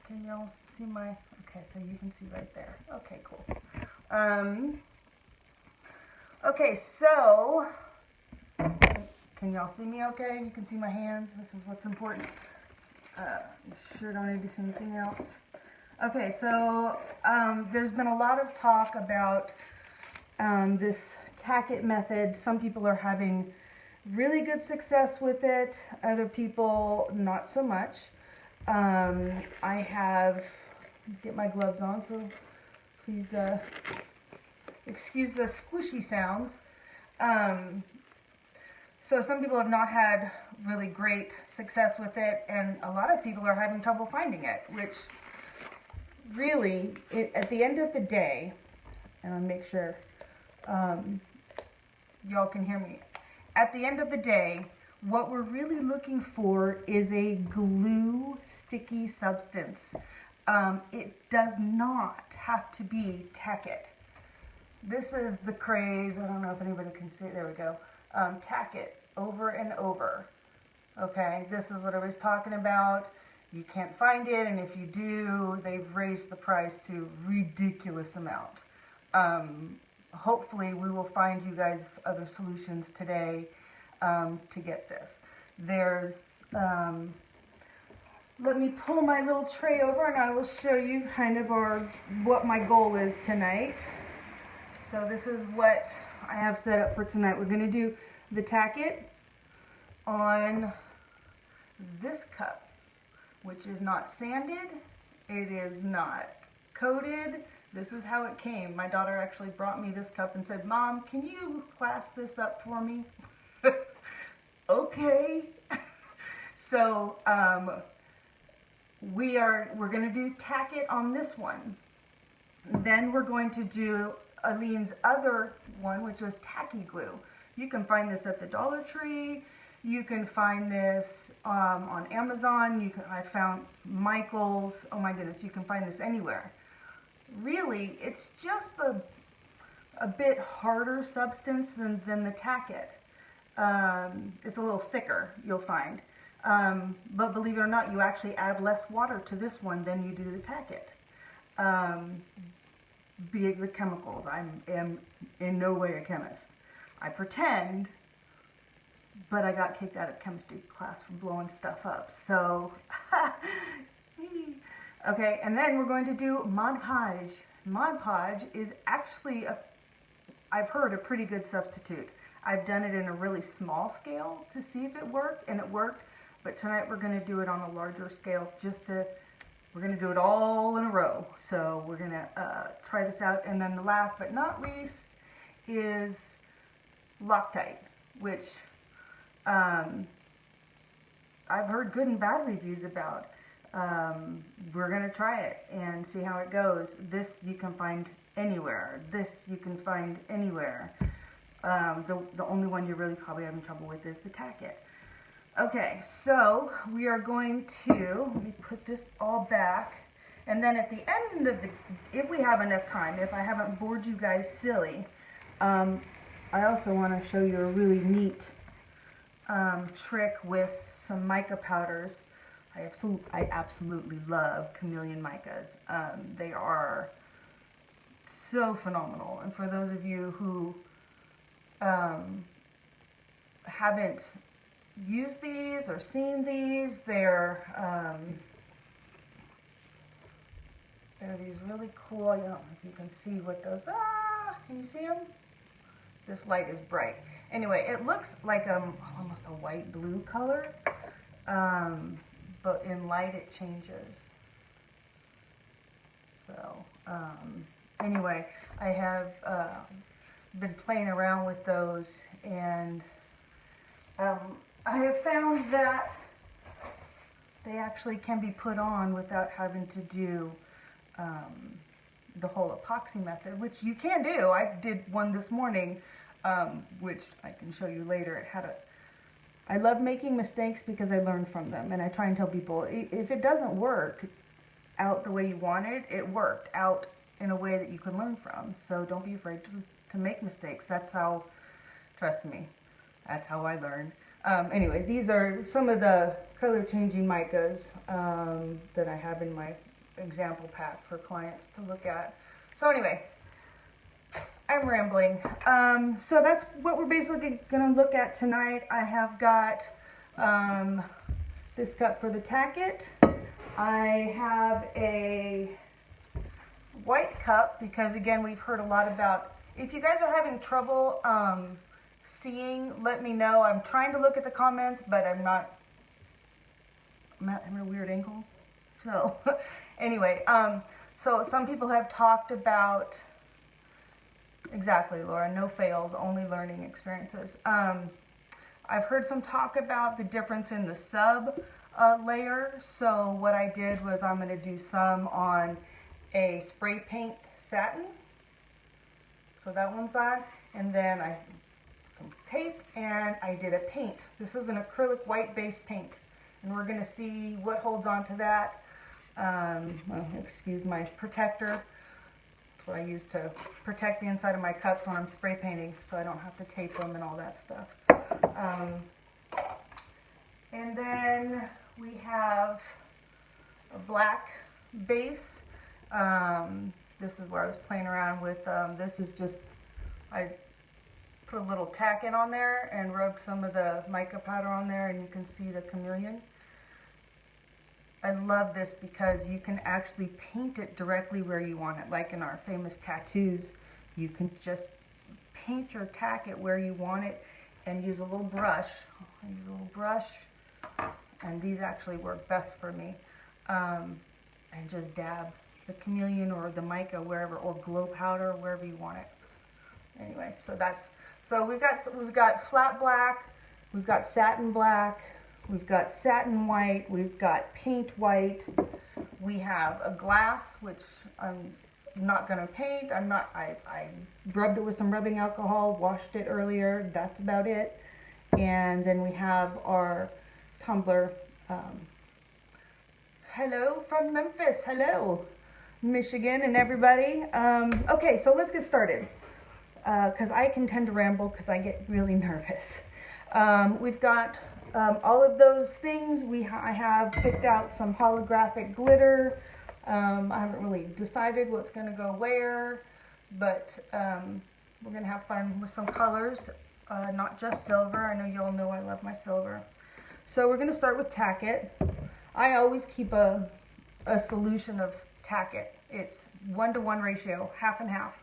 Can y'all see my, okay, so you can see right there. Okay, cool. Okay, so, can y'all see me okay? You can see my hands. This is what's important. You sure don't need to see anything else. Okay, so there's been a lot of talk about this Tack-it method. Some people are having really good success with it. Other people, not so much. I have, get my gloves on, so please excuse the squishy sounds. So some people have not had really great success with it, and a lot of people are having trouble finding it, which really, at the end of the day, and I'll make sure y'all can hear me. At the end of the day, what we're really looking for is a glue sticky substance. It does not have to be Tack-it. This is the craze. I don't know if anybody can see it. There we go. Tack-it over and over. Okay, this is what I was talking about. You can't find it, and if you do, they've raised the price to a ridiculous amount. Hopefully, we will find you guys other solutions today to get this. There's, let me pull my little tray over, and I will show you kind of what my goal is tonight. So this is what I have set up for tonight. We're going to do the Tack-it on this cup, which is not sanded, it is not coated. This is how it came. My daughter actually brought me this cup and said, "Mom, can you class this up for me?" Okay. So we're going to do Tack-it on this one. Then we're going to do Aleen's other one, which is tacky glue. You can find this at the Dollar Tree. You can find this on Amazon. I found Michael's. Oh my goodness, you can find this anywhere. Really, it's just a bit harder substance than the Tack-it. It's a little thicker, you'll find. But believe it or not, you actually add less water to this one than you do the Tack-it. Be it the chemicals. I am in no way a chemist. I pretend, but I got kicked out of chemistry class for blowing stuff up. So, okay, and then we're going to do Mod Podge. Mod Podge is actually, I've heard, a pretty good substitute. I've done it in a really small scale to see if it worked, and it worked. But tonight we're going to do it on a larger scale we're going to do it all in a row. So we're going to try this out. And then the last but not least is Loctite, which I've heard good and bad reviews about. We're going to try it and see how it goes. This you can find anywhere. This you can find anywhere. The only one you're really probably having trouble with is the Tack-it. Okay, so we are going to, let me put this all back, and then at the end of if we have enough time, if I haven't bored you guys silly, I also want to show you a really neat trick with some mica powders. I absolutely love chameleon micas. They are so phenomenal, and for those of you who haven't used these or seen these, they're these really cool. I don't know if you can see what those are. Can you see them? This light is bright. Anyway, it looks like almost a white blue color, but in light it changes. So anyway, I have been playing around with those, and I have found that they actually can be put on without having to do the whole epoxy method, which you can do. I did one this morning, which I can show you later. I love making mistakes because I learn from them, and I try and tell people, if it doesn't work out the way you wanted, it worked out in a way that you can learn from. So don't be afraid to make mistakes. That's how, trust me, that's how I learn. Anyway, these are some of the color changing micas that I have in my example pack for clients to look at. So anyway, I'm rambling. So that's what we're basically going to look at tonight. I have got this cup for the Tack-it. I have a white cup because, again, we've heard a lot about, if you guys are having trouble seeing, let me know. I'm trying to look at the comments, but I'm at a weird angle. So anyway, so some people have talked about, exactly, Laura, no fails, only learning experiences. I've heard some talk about the difference in the sub layer. So what I did was I'm going to do some on a spray paint satin. So that one side, and then I some tape, and I did a paint. This is an acrylic white base paint, and we're going to see what holds on to that. Well, excuse my protector. That's what I use to protect the inside of my cups when I'm spray painting, so I don't have to tape them and all that stuff. And then we have a black base. This is where I was playing around with. This is just, I put a little Tack-it on there and rubbed some of the mica powder on there, and you can see the chameleon. I love this because you can actually paint it directly where you want it. Like in our famous tattoos, you can just paint your Tack-it where you want it and use a little brush. I use a little brush, and these actually work best for me. And just dab the chameleon or the mica wherever, or glow powder, wherever you want it. Anyway, so we've got flat black, we've got satin black, we've got satin white, we've got paint white, we have a glass, which I'm not going to paint. I rubbed it with some rubbing alcohol, washed it earlier, that's about it. And then we have our tumbler. Hello from Memphis, hello Michigan and everybody. Okay, so let's get started, because I can tend to ramble because I get really nervous. We've got all of those things. I have picked out some holographic glitter. I haven't really decided what's going to go where, but we're going to have fun with some colors, not just silver. I know you all know I love my silver. So we're going to start with Tack-it. I always keep a solution of Tack-it. It's 1-to-1 ratio, half and half.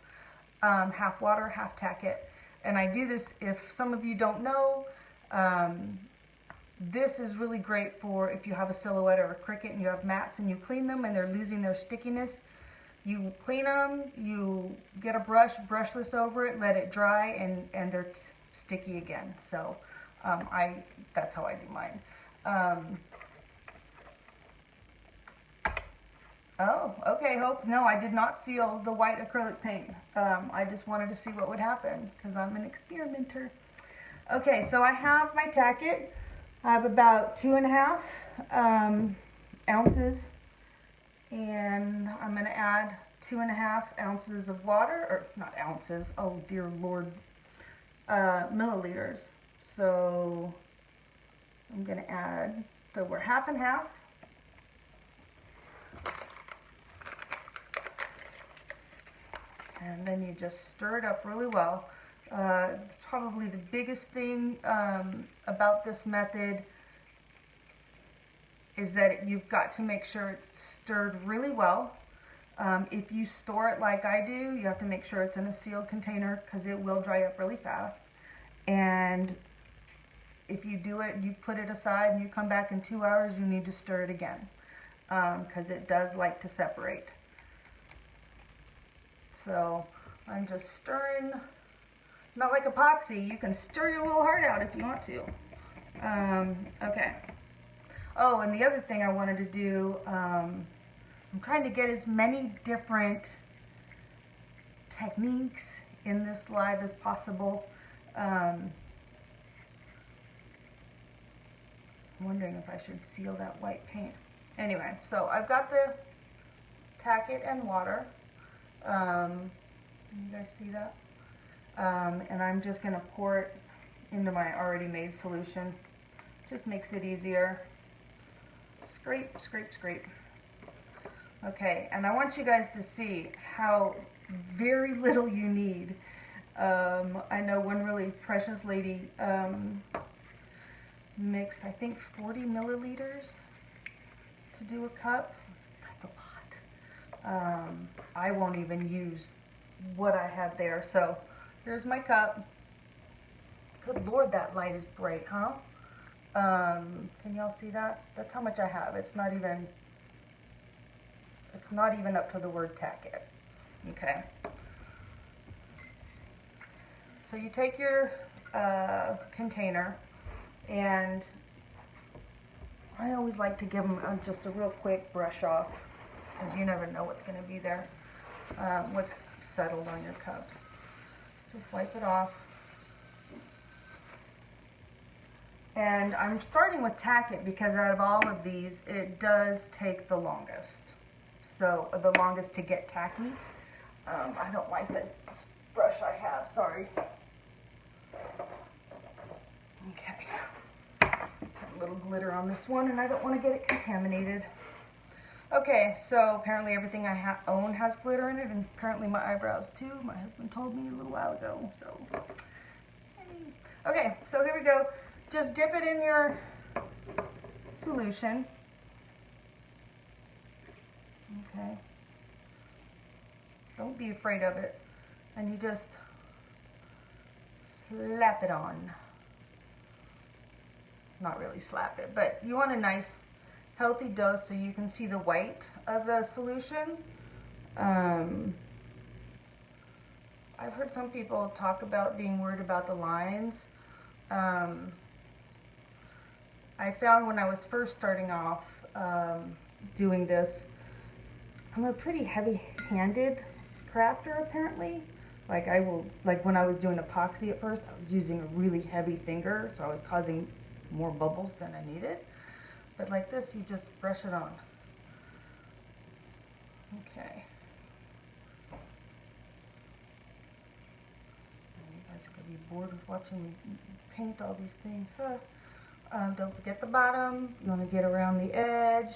Half water, half Tack-it. And I do this, if some of you don't know, this is really great for if you have a silhouette or a cricket and you have mats and you clean them and they're losing their stickiness. You clean them, you get a brush, brush this over it, let it dry, and they're sticky again. So that's how I do mine. Oh, okay, Hope. No, I did not seal the white acrylic paint. I just wanted to see what would happen because I'm an experimenter. Okay, so I have my Tack-it. I have about 2.5 ounces, and I'm going to add 2.5 ounces of water, or not ounces, oh dear Lord, milliliters. So I'm going to add, so we're half and half. And then you just stir it up really well. Probably the biggest thing about this method is that you've got to make sure it's stirred really well. If you store it like I do, you have to make sure it's in a sealed container because it will dry up really fast. And if you do it, you put it aside and you come back in 2 hours, you need to stir it again because it does like to separate. So I'm just stirring, not like epoxy, you can stir your little heart out if you want to. Okay. Oh, and the other thing I wanted to do, I'm trying to get as many different techniques in this live as possible. I'm wondering if I should seal that white paint. Anyway, so I've got the Tack-it and water. Can you guys see that? And I'm just going to pour it into my already made solution. Just makes it easier. Scrape, scrape, scrape. Okay, and I want you guys to see how very little you need. I know one really precious lady mixed, I think, 40 milliliters to do a cup. That's a lot. I won't even use what I had there. So here's my cup. Good Lord, that light is bright, huh? Can y'all see that? That's how much I have. It's not even up to the word Tack-it. Okay. So you take your container, and I always like to give them just a real quick brush off, because you never know what's going to be there, what's settled on your cups. Just wipe it off. And I'm starting with Tack-it because out of all of these, it does take the longest. So, the longest to get tacky. I don't like the brush I have, sorry. Okay. Got a little glitter on this one, and I don't want to get it contaminated. Okay, so apparently everything I own has glitter in it, and apparently my eyebrows too. My husband told me a little while ago, so. Okay, so here we go. Just dip it in your solution. Okay. Don't be afraid of it. And you just slap it on. Not really slap it, but you want a nice healthy dose so you can see the white of the solution. I've heard some people talk about being worried about the lines. I found when I was first starting off doing this, I'm a pretty heavy-handed crafter apparently. Like when I was doing epoxy at first, I was using a really heavy finger, so I was causing more bubbles than I needed. But like this, you just brush it on. Okay. You guys are gonna be bored with watching me paint all these things, huh? Don't forget the bottom. You want to get around the edge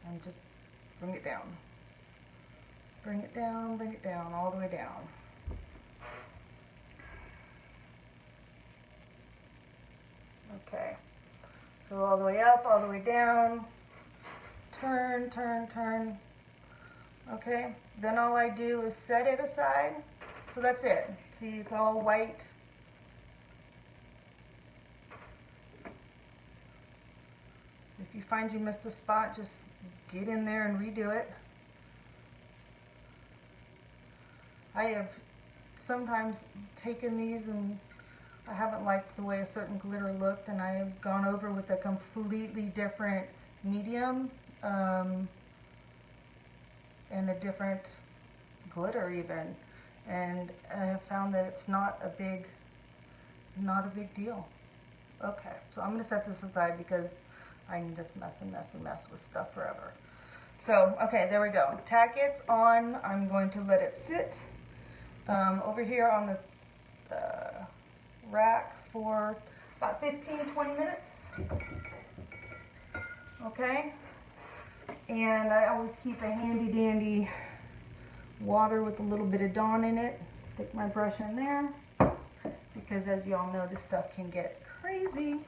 and just bring it down. Bring it down, all the way down. Okay, so all the way up, all the way down. Turn, turn, turn. Okay, then all I do is set it aside. So that's it. See, it's all white. If you find you missed a spot, just get in there and redo it. I have sometimes taken these and I haven't liked the way a certain glitter looked, and I have gone over with a completely different medium and a different glitter even, and I have found that it's not a big deal. Okay, so I'm going to set this aside because I can just mess and mess and mess with stuff forever. So, okay, there we go. Tack-it's on. I'm going to let it sit over here on the rack for about 15-20 minutes. Okay, and I always keep a handy dandy water with a little bit of Dawn in it. Stick my brush in there because, as you all know, this stuff can get crazy.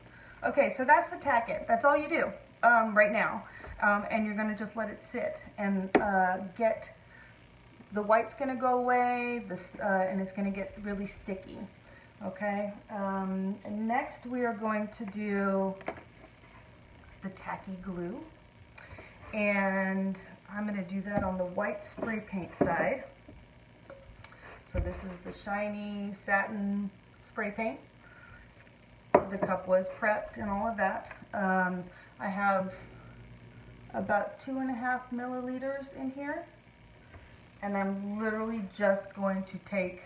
Okay, so that's the Tack-it. That's all you do right now, and you're going to just let it sit and get the white's going to go away. And it's going to get really sticky. Okay, and next we are going to do the tacky glue, and I'm going to do that on the white spray paint side. So this is the shiny satin spray paint. The cup was prepped and all of that. I have about 2.5 milliliters in here, and I'm literally just going to take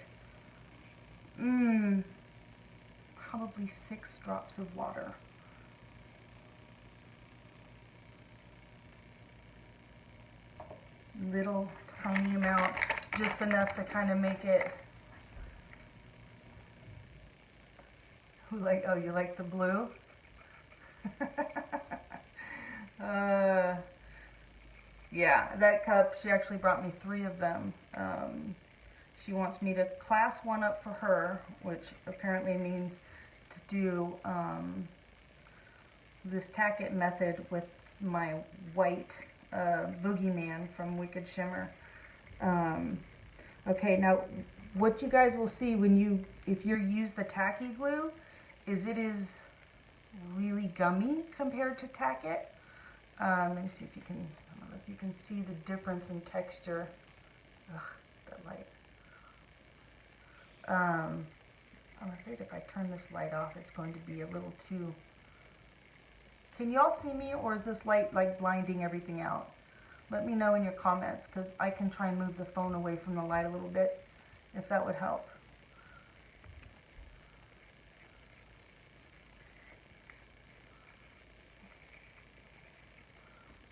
probably 6 drops of water. Little tiny amount, just enough to kind of make it Oh, you like the blue? Yeah, that cup, she actually brought me 3 of them. She wants me to class one up for her, which apparently means to do this Tack-it method with my white boogeyman from Wicked Shimmer. Okay, now what you guys will see if you use the tacky glue is it is really gummy compared to Tack-it. Let me see if you can, I don't know if you can see the difference in texture. Ugh, that light. I'm afraid if I turn this light off, it's going to be a little too... Can y'all see me, or is this light like blinding everything out? Let me know in your comments, because I can try and move the phone away from the light a little bit, if that would help.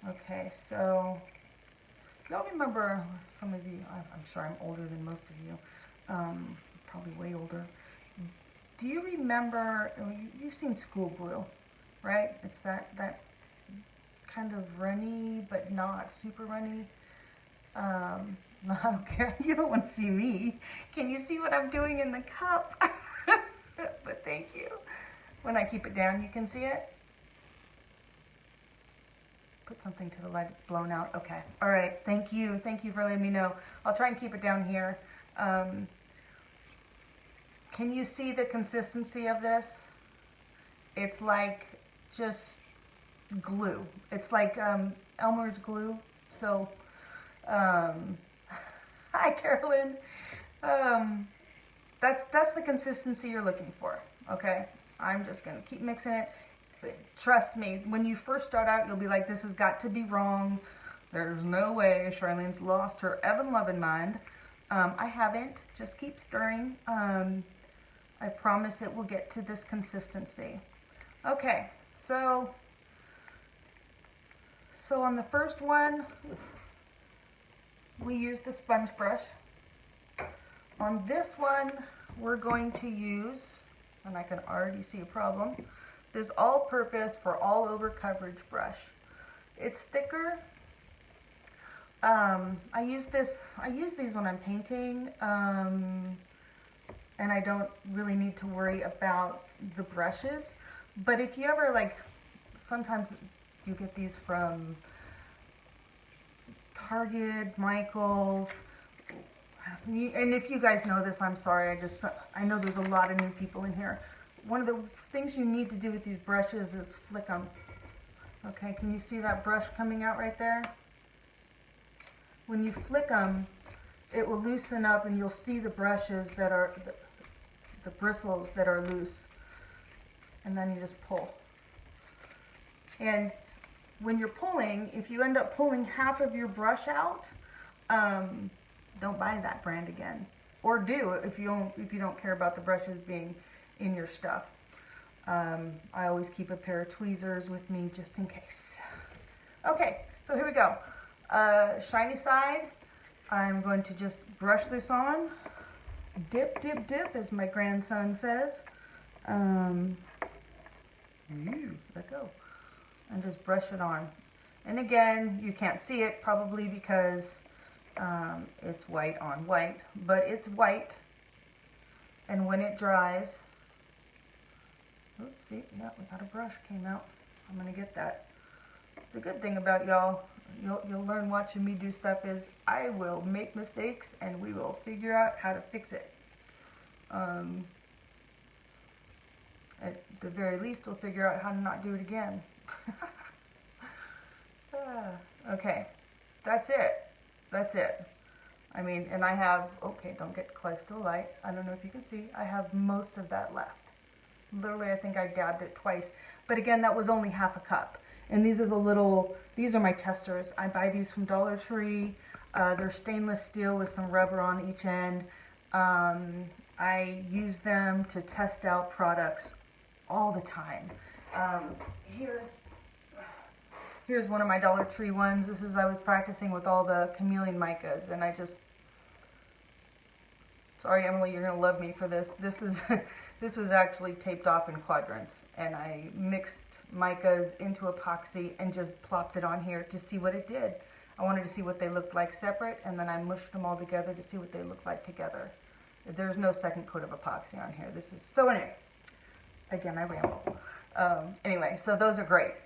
Okay, so y'all remember, some of you, I'm sure I'm older than most of you, probably way older. Do you remember, you've seen school glue, right? It's that kind of runny, but not super runny. I don't care, you don't want to see me. Can you see what I'm doing in the cup? But thank you. When I keep it down, you can see it. Put something to the light, it's blown out. Okay, all right, thank you for letting me know. I'll try and keep it down here. Can you see the consistency of this? It's like just glue. It's like Elmer's glue. So, hi Carolyn. That's the consistency you're looking for, okay? I'm just gonna keep mixing it. Trust me, when you first start out, you'll be like, this has got to be wrong. There's no way Charlene's lost her Evan loving mind. I haven't, just keep stirring. I promise it will get to this consistency. Okay, so on the first one, we used a sponge brush. On this one, we're going to use, and I can already see a problem, this all-purpose for all-over coverage brush. It's thicker. I use these when I'm painting, and I don't really need to worry about the brushes. But if you ever, like, sometimes you get these from Target, Michael's, and if you guys know this, I'm sorry, I know there's a lot of new people in here. One of the things you need to do with these brushes is flick them. Okay, can you see that brush coming out right there? When you flick them, it will loosen up and you'll see the brushes that are, the bristles that are loose. And then you just pull. And when you're pulling, if you end up pulling half of your brush out, don't buy that brand again. Or do if you don't care about the brushes being in your stuff. I always keep a pair of tweezers with me just in case. Okay, so here we go. Shiny side, I'm going to just brush this on. Dip, dip, dip, as my grandson says. Let go. And just brush it on. And again, you can't see it probably because it's white on white, but it's white. And when it dries, oops, see, no, we got a brush came out. I'm gonna get that. The good thing about y'all, you'll learn watching me do stuff is I will make mistakes and we will figure out how to fix it. At the very least, we'll figure out how to not do it again. Okay, that's it. That's it. I mean, and I have, okay, don't get close to the light. I don't know if you can see. I have most of that left. Literally, I think I dabbed it twice. But again, that was only half a cup. And these are the little, these are my testers. I buy these from Dollar Tree. They're stainless steel with some rubber on each end. I use them to test out products all the time. Here's one of my Dollar Tree ones. This is, I was practicing with all the chameleon micas, and I just Sorry, Emily, you're gonna love me for this. This is this was actually taped off in quadrants, and I mixed micas into epoxy and just plopped it on here to see what it did. I wanted to see what they looked like separate, and then I mushed them all together to see what they looked like together. There's no second coat of epoxy on here. This is so anyway. Again, I ramble. Anyway, so those are great.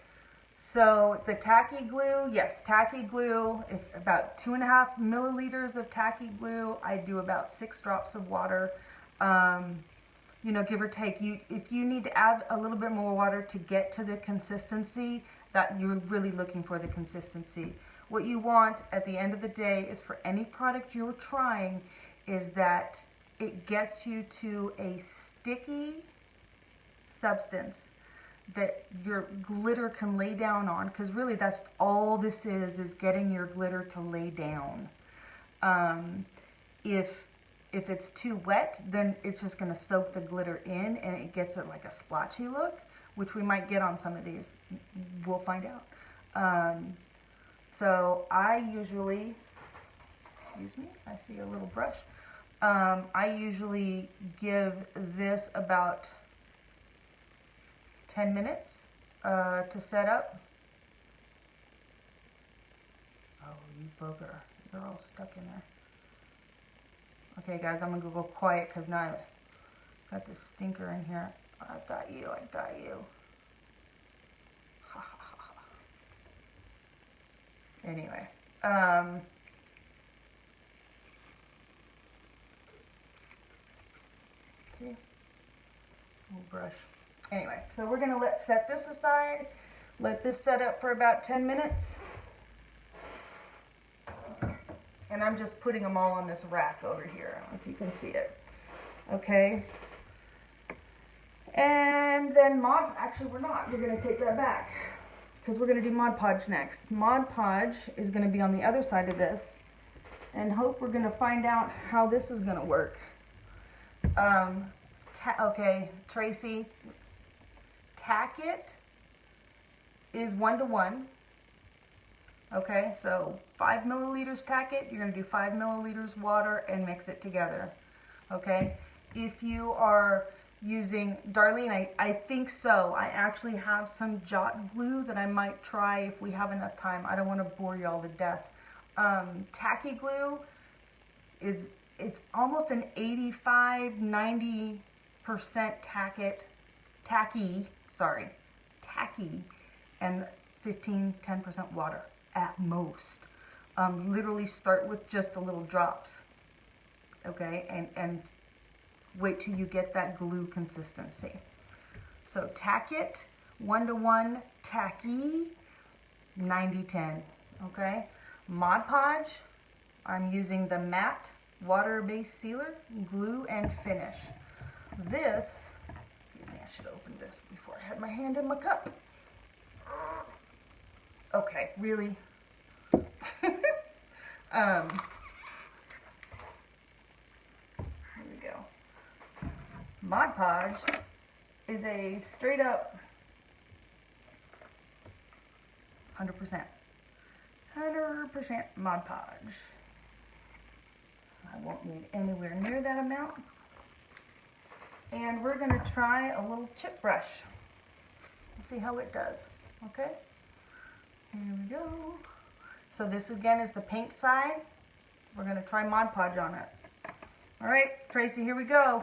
So the tacky glue, yes, tacky glue, if about 2.5 milliliters of tacky glue, I do about 6 drops of water, you know, give or take. If you need to add a little bit more water to get to the consistency that you're really looking for, the consistency. What you want at the end of the day is for any product you're trying is that it gets you to a sticky substance that your glitter can lay down on, because really that's all this is getting your glitter to lay down. If it's too wet, then it's just going to soak the glitter in and it gets it like a splotchy look, which we might get on some of these. We'll find out. So I usually, excuse me, I see a little brush. I usually give this about 10 minutes to set up. Oh, you booger. You're all stuck in there. Okay, guys, I'm going to go quiet because now I've got this stinker in here. I got you. I got you. Ha, ha, ha, ha. Anyway. See? Little brush. Anyway, so we're going to set this aside, let this set up for about 10 minutes. And I'm just putting them all on this rack over here. I don't know if you can see it. Okay. And then actually we're not. We're going to take that back because we're going to do Mod Podge next. Mod Podge is going to be on the other side of this. And hope we're going to find out how this is going to work. Okay, Tracy. Tack-it is 1:1. Okay, so 5 milliliters Tack-it, you're going to do 5 milliliters water and mix it together. Okay, if you are using, Darlene, I think so. I actually have some jot glue that I might try if we have enough time. I don't want to bore you all to death. Tacky glue it's almost an 85-90% tacky, and 15-10% water at most. Literally start with just the little drops, okay, and wait till you get that glue consistency. So Tack-it, 1:1, tacky, 90-10, okay. Mod Podge, I'm using the matte water-based sealer, glue and finish. This, excuse me, I should open this before I had my hand in my cup. Okay, really? Here we go. Mod Podge is a straight up 100% Mod Podge. I won't need anywhere near that amount. And we're going to try a little chip brush. See how it does. Okay? Here we go. So this again is the paint side. We're going to try Mod Podge on it. All right, Tracy, here we go.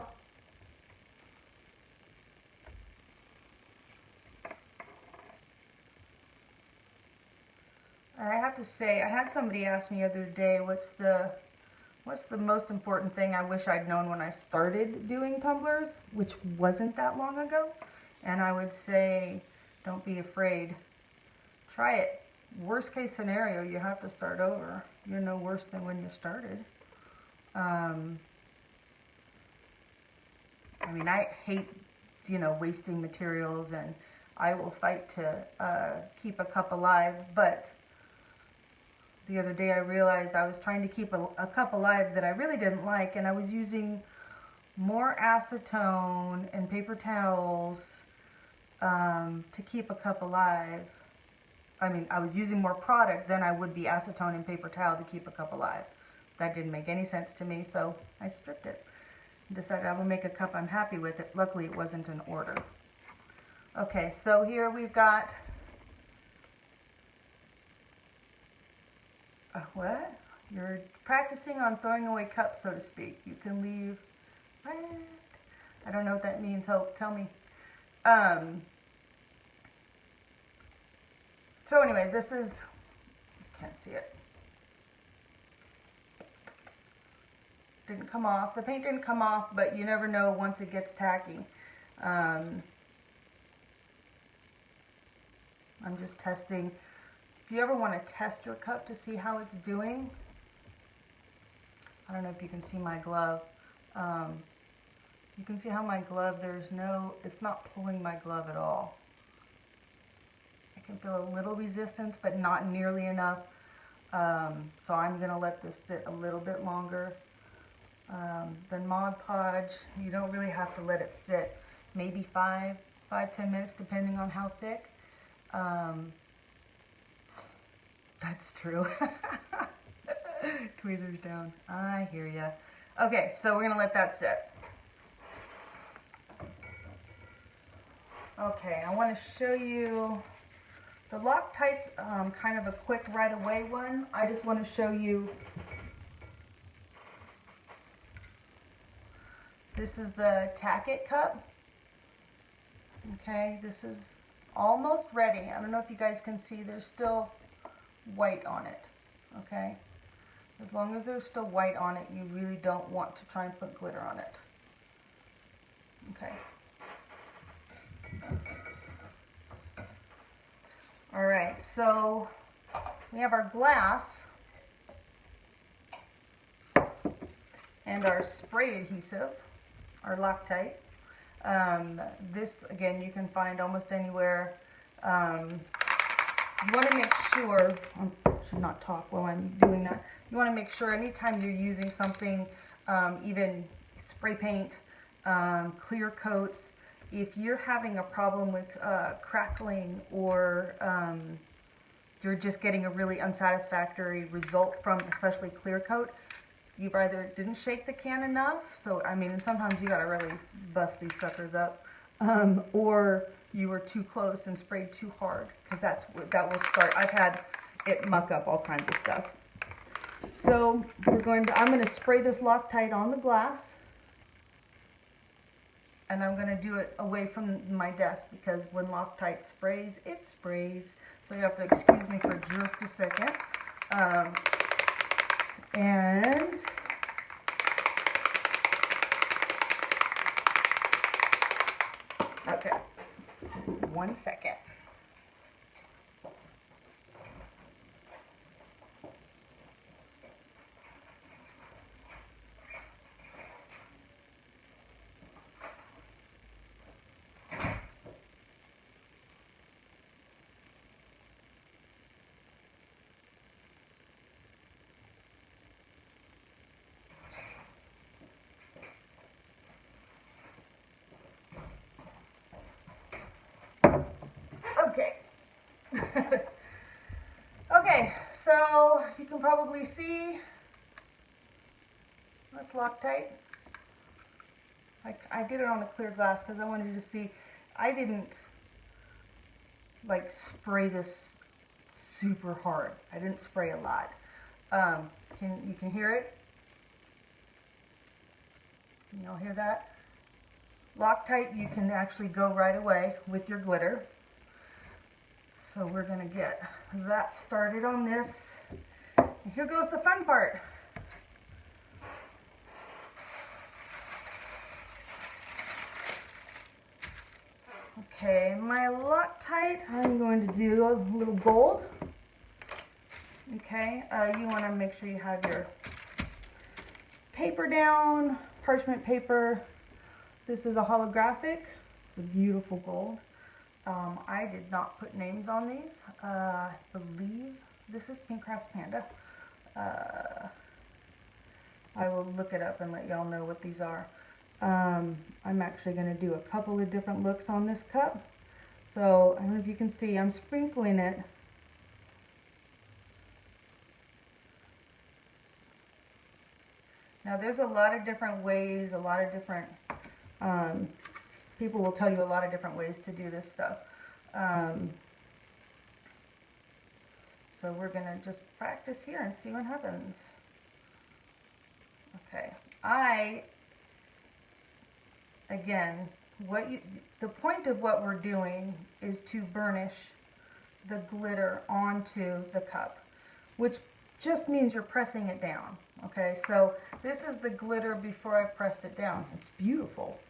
I have to say, I had somebody ask me the other day, what's the most important thing I wish I'd known when I started doing tumblers, which wasn't that long ago? And I would say, don't be afraid. Try it. Worst case scenario, you have to start over. You're no worse than when you started. I mean, I hate, wasting materials, and I will fight to keep a cup alive, but the other day I realized I was trying to keep a cup alive that I really didn't like, and I was using more acetone and paper towels to keep a cup alive. I mean, I was using more product than I would be acetone and paper towel to keep a cup alive. That didn't make any sense to me, so I stripped it. Decided I would make a cup I'm happy with. It luckily it wasn't an order. Okay, so here we've got what? You're practicing on throwing away cups, so to speak. You can leave. What? I don't know what that means. Hope, tell me. So anyway, this is, can't see it. Didn't come off. The paint didn't come off, but you never know once it gets tacky. I'm just testing. If you ever want to test your cup to see how it's doing, I don't know if you can see my glove. You can see how my glove, it's not pulling my glove at all. I can feel a little resistance, but not nearly enough. So I'm going to let this sit a little bit longer. The Mod Podge, you don't really have to let it sit. Maybe 5-10 minutes, depending on how thick. That's true. Tweezers down. I hear ya. Okay, so we're going to let that sit. Okay, I want to show you the Loctite's kind of a quick right away one. I just want to show you. This is the Tack-it cup. Okay, this is almost ready. I don't know if you guys can see, there's still white on it. Okay, as long as there's still white on it, you really don't want to try and put glitter on it. Okay. All right, so we have our glass and our spray adhesive, our Loctite. This, again, you can find almost anywhere. You want to make sure, I should not talk while I'm doing that. You want to make sure anytime you're using something, even spray paint, clear coats, if you're having a problem with crackling or you're just getting a really unsatisfactory result from especially clear coat, you've either didn't shake the can enough, so I mean, and sometimes you gotta really bust these suckers up, or you were too close and sprayed too hard, because that will start. I've had it muck up all kinds of stuff. So I'm going to spray this Loctite on the glass. And I'm going to do it away from my desk because when Loctite sprays, it sprays. So you have to excuse me for just a second. And okay, 1 second. Okay. Okay, so you can probably see that's Loctite. I did it on a clear glass because I wanted you to see. I didn't like spray this super hard. I didn't spray a lot. You can hear it? Can you all hear that? Loctite, you can actually go right away with your glitter. So we're going to get that started on this. And here goes the fun part. Okay, my Loctite, I'm going to do a little gold. Okay, you want to make sure you have your paper down, parchment paper. This is a holographic. It's a beautiful gold. I did not put names on these. I believe this is Pink Crafts Panda. I will look it up and let y'all know what these are. I'm actually going to do a couple of different looks on this cup. So I don't know if you can see, I'm sprinkling it. Now there's a lot of different ways, a lot of different, people will tell you a lot of different ways to do this stuff. So we're going to just practice here and see what happens. Okay, again, the point of what we're doing is to burnish the glitter onto the cup, which just means you're pressing it down. Okay, so this is the glitter before I pressed it down. It's beautiful.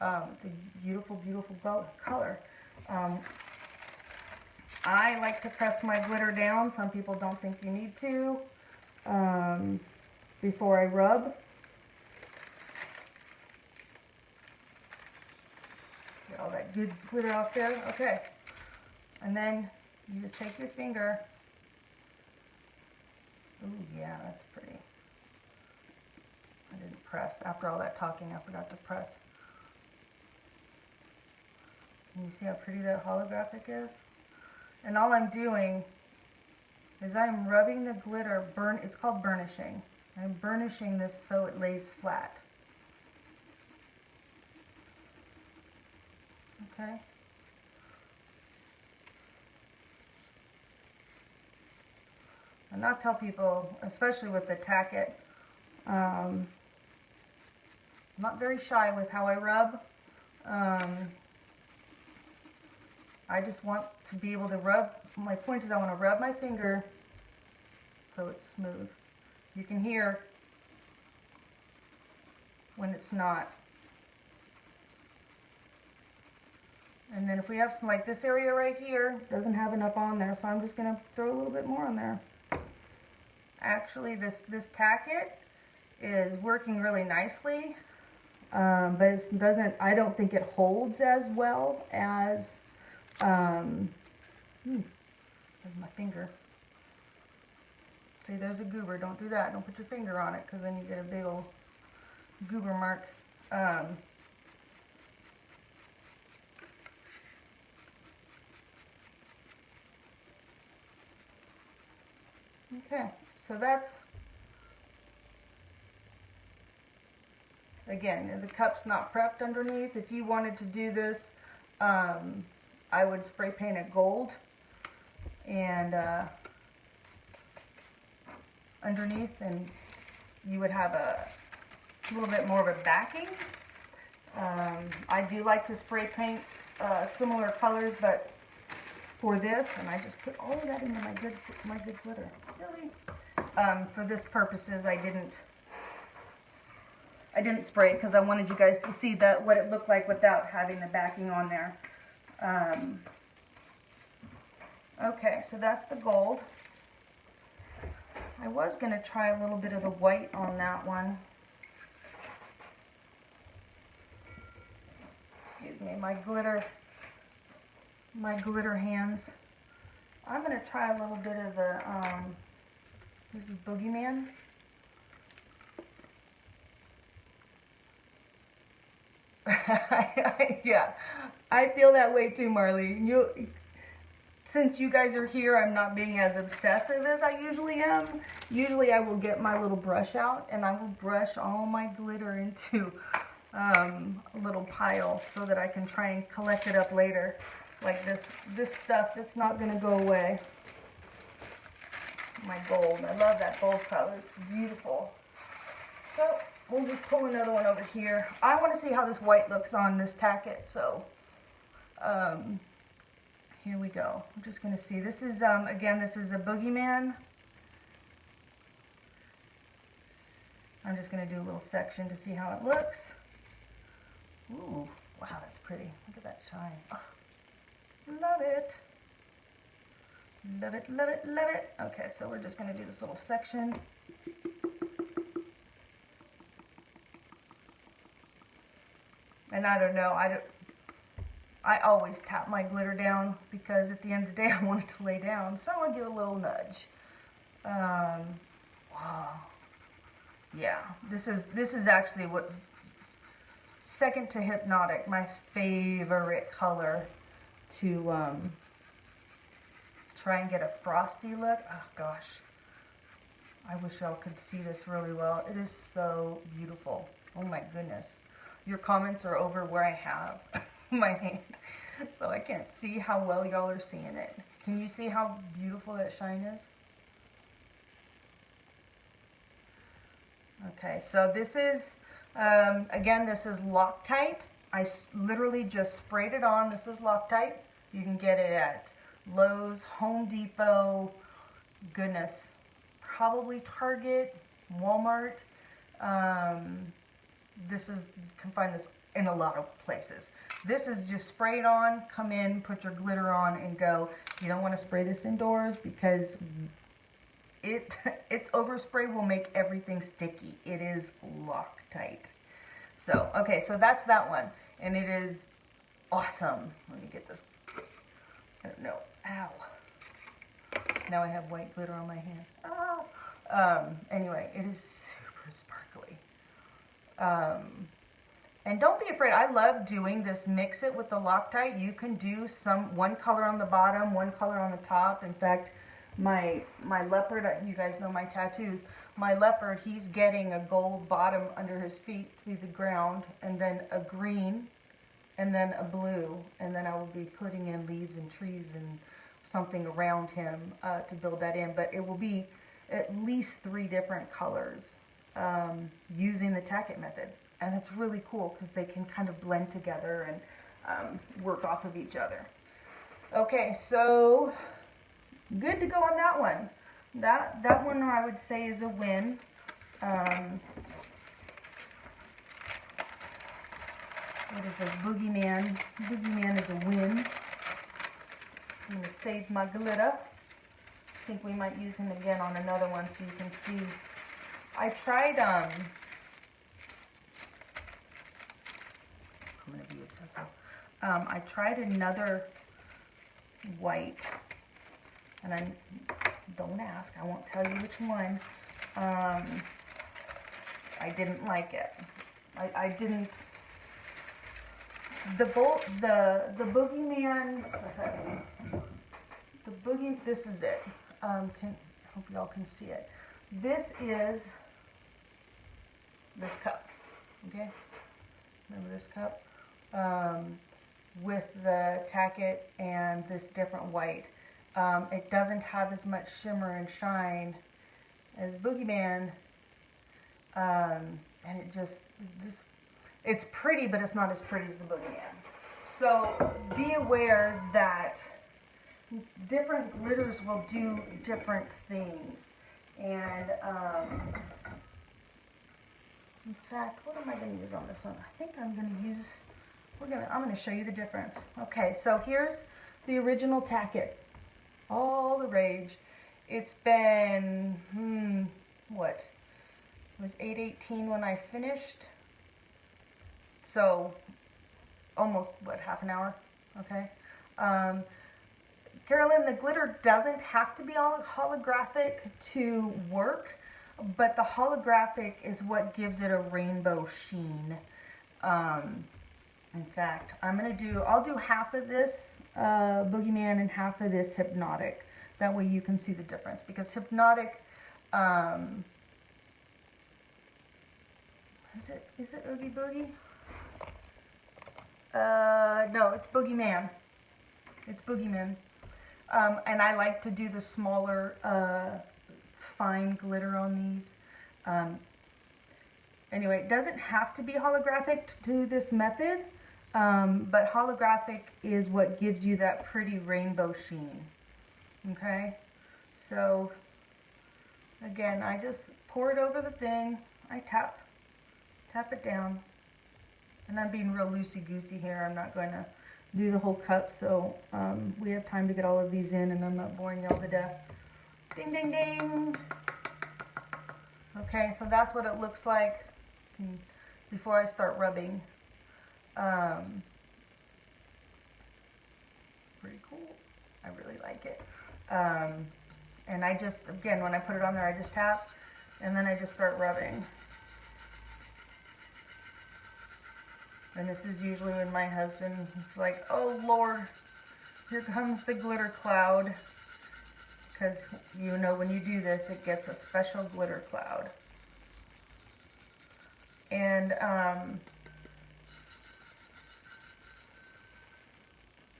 It's a beautiful, beautiful color. I like to press my glitter down. Some people don't think you need to before I rub. Get all that good glitter off there. Okay, and then you just take your finger. Ooh, yeah, that's pretty. I didn't press. After all that talking, I forgot to press. Can you see how pretty that holographic is? And all I'm doing is I'm rubbing the glitter, it's called burnishing. I'm burnishing this so it lays flat. Okay? And I'll tell people, especially with the Tack-it, I'm not very shy with how I rub. I just want to be able to rub. My point is I want to rub my finger so it's smooth. You can hear when it's not. And then if we have some, like this area right here, doesn't have enough on there, so I'm just going to throw a little bit more on there. Actually, this Tack-it is working really nicely, but it doesn't. I don't think it holds as well as. There's my finger. See, there's a goober. Don't do that. Don't put your finger on it, because then you get a big old goober mark. Okay, so that's, again, the cup's not prepped underneath. If you wanted to do this, I would spray paint it gold and underneath, and you would have a little bit more of a backing. I do like to spray paint similar colors, but for this, and I just put all of that into my good glitter. Silly. For this purposes, I didn't spray it because I wanted you guys to see what it looked like without having the backing on there. Okay, so that's the gold. I was going to try a little bit of the white on that one. Excuse me, my glitter hands. I'm going to try a little bit of the, this is Boogeyman. Yeah, I feel that way too, Marley. Since you guys are here, I'm not being as obsessive as I usually am. Usually I will get my little brush out and I will brush all my glitter into a little pile so that I can try and collect it up later. Like this stuff that's not going to go away. My gold. I love that gold color. It's beautiful. So we'll just pull another one over here. I want to see how this white looks on this Tack-it. So here we go. I'm just going to see. This is, again, this is a Boogeyman. I'm just going to do a little section to see how it looks. Ooh, wow, that's pretty. Look at that shine. Oh, love it. Love it, love it, love it. Okay, so we're just going to do this little section. And I don't know, I always tap my glitter down because at the end of the day I want it to lay down. So I'll give it a little nudge. Wow. Yeah, this is actually what, second to Hypnotic, my favorite color to try and get a frosty look. Oh gosh. I wish y'all could see this really well. It is so beautiful. Oh my goodness. Your comments are over where I have my hand, so I can't see how well y'all are seeing it. Can you see how beautiful that shine is? Okay, so this is, again, this is Loctite. I literally just sprayed it on. This is Loctite. You can get it at Lowe's, Home Depot, goodness, probably Target, Walmart. This is, you can find this in a lot of places. This is just spray it on, come in, put your glitter on, and go. You don't want to spray this indoors because its overspray will make everything sticky. It is Loctite. So, okay, so that's that one. And it is awesome. Let me get this. I don't know. Ow. Now I have white glitter on my hand. Ah. Anyway, it is super sparkly. And don't be afraid. I love doing this. Mix it with the Loctite. You can do one color on the bottom, one color on the top. In fact, my leopard, you guys know my tattoos. My leopard, he's getting a gold bottom under his feet through the ground, and then a green, and then a blue, and then I will be putting in leaves and trees and something around him to build that in. But it will be at least 3 different colors using the Tack-it method. And it's really cool because they can kind of blend together and work off of each other. Okay, so good to go on that one. That one I would say is a win. What is this? Boogeyman. Boogeyman is a win. I'm going to save my glitter. I think we might use him again on another one so you can see. I tried, I'm going to be obsessive. I tried another white, and don't ask, I won't tell you which one. I didn't like it. I didn't. The boogeyman. The boogie. This is it. Hope y'all can see it. This is this cup. Okay. Remember this cup? With the Tack-it and this different white. It doesn't have as much shimmer and shine as Boogeyman, and it just it's pretty, but it's not as pretty as the Boogeyman. So be aware that different glitters will do different things, and in fact, what am I going to use on this one? I think I'm going to use. I'm going to show you the difference. Okay, so here's the original Tack-it. All the rage. It's been, what? It was 8/18 when I finished. So, almost, what, half an hour? Okay. Carolyn, the glitter doesn't have to be all holographic to work, but the holographic is what gives it a rainbow sheen. In fact, I'll do half of this Boogeyman and half of this Hypnotic. That way you can see the difference. Because Hypnotic, is it Oogie Boogie? No, it's Boogeyman. It's Boogeyman. And I like to do the smaller, fine glitter on these. Anyway, it doesn't have to be holographic to do this method. But holographic is what gives you that pretty rainbow sheen. Okay, so again, I just pour it over the thing. I tap it down, and I'm being real loosey-goosey here. I'm not going to do the whole cup, so we have time to get all of these in, and I'm not boring y'all to death. Ding, ding, ding. Okay, so that's what it looks like before I start rubbing. Pretty cool. I really like it. And I just, again, when I put it on there, I just tap, and then I just start rubbing. And this is usually when my husband is like, oh Lord, here comes the glitter cloud. because you know when you do this, it gets a special glitter cloud. And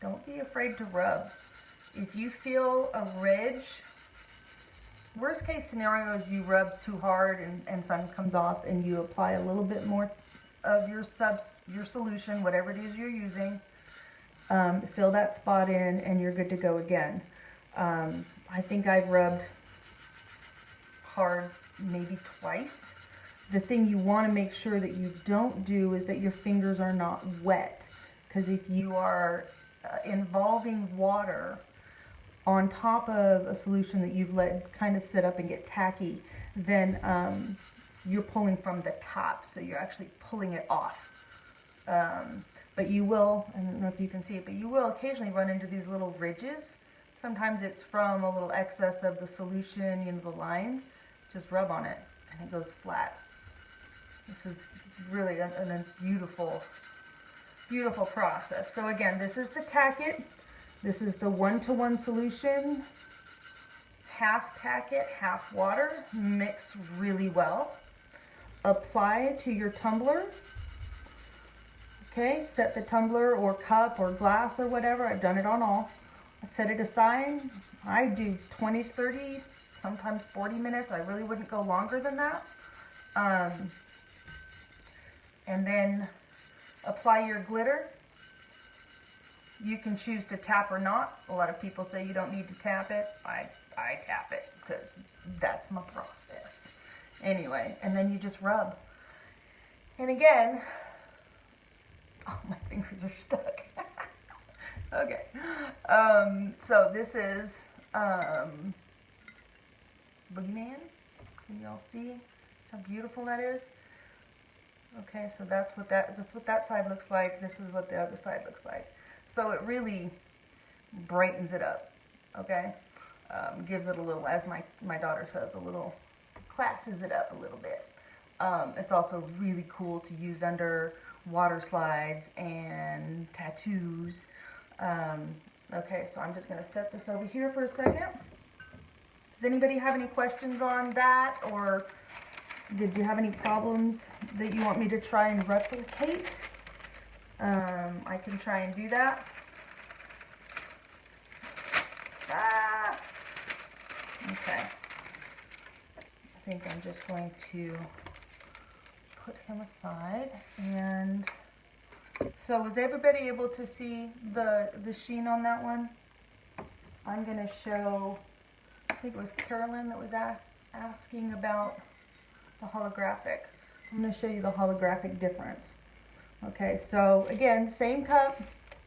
don't be afraid to rub. If you feel a ridge, worst case scenario is you rub too hard and some comes off, and you apply a little bit more of your solution, whatever it is you're using. Fill that spot in and you're good to go again. I think I've rubbed hard maybe twice. The thing you want to make sure that you don't do is that your fingers are not wet, because if you are involving water on top of a solution that you've let kind of sit up and get tacky, then you're pulling from the top, so you're actually pulling it off. But you will, I don't know if you can see it, but you will occasionally run into these little ridges. Sometimes it's from a little excess of the solution, you know, the lines. Just rub on it and it goes flat. This is really a beautiful, beautiful process. So again, this is the Tack-it. This is the 1-to-1 solution. Half Tack-it, half water. Mix really well. Apply to your tumbler. Okay, set the tumbler or cup or glass or whatever. I've done it on all. Set it aside. I do 20, 30, sometimes 40 minutes. I really wouldn't go longer than that. And then apply your glitter. You can choose to tap or not. A lot of people say you don't need to tap it. I tap it because that's my process. Anyway, and then you just rub. And again, oh, my fingers are stuck. Okay. So this is Boogeyman. Can y'all see how beautiful that is? Okay, so that's what that side looks like. This is what the other side looks like. So it really brightens it up, okay? Gives it a little, as my daughter says, a little, classes it up a little bit. It's also really cool to use under water slides and tattoos. Okay, so I'm just going to set this over here for a second. Does anybody have any questions on that, or did you have any problems that you want me to try and replicate? I can try and do that. Okay. I think I'm just going to put him aside. And so was everybody able to see the sheen on that one? I'm going to show, I think it was Carolyn that was asking about the holographic. I'm going to show you the holographic difference. Okay, so again, same cup,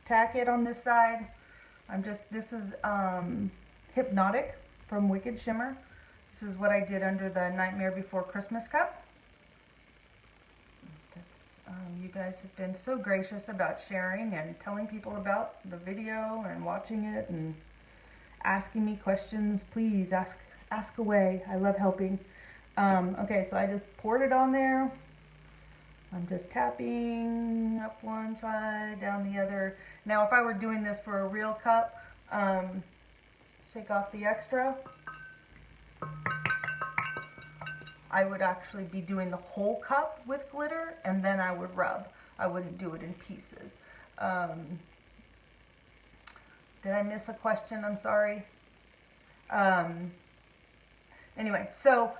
Tack-it on this side. This is Hypnotic from Wicked Shimmer. This is what I did under the Nightmare Before Christmas cup. You guys have been so gracious about sharing and telling people about the video and watching it and asking me questions. Please ask away. I love helping. Okay, so I just poured it on there. I'm just tapping up one side, down the other. Now, if I were doing this for a real cup, shake off the extra. I would actually be doing the whole cup with glitter, and then I would rub. I wouldn't do it in pieces. Did I miss a question? I'm sorry. Anyway, so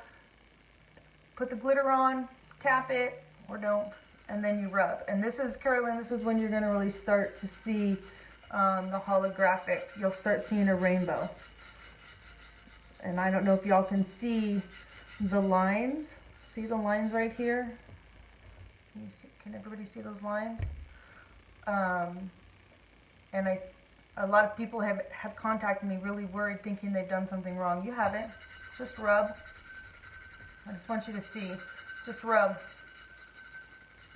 put the glitter on, tap it, or don't, and then you rub. And this is, Carolyn, this is when you're gonna really start to see the holographic. You'll start seeing a rainbow. And I don't know if y'all can see the lines. See the lines right here? Can everybody see those lines? And a lot of people have contacted me really worried, thinking they've done something wrong. You haven't. Just rub. I just want you to see. Just rub.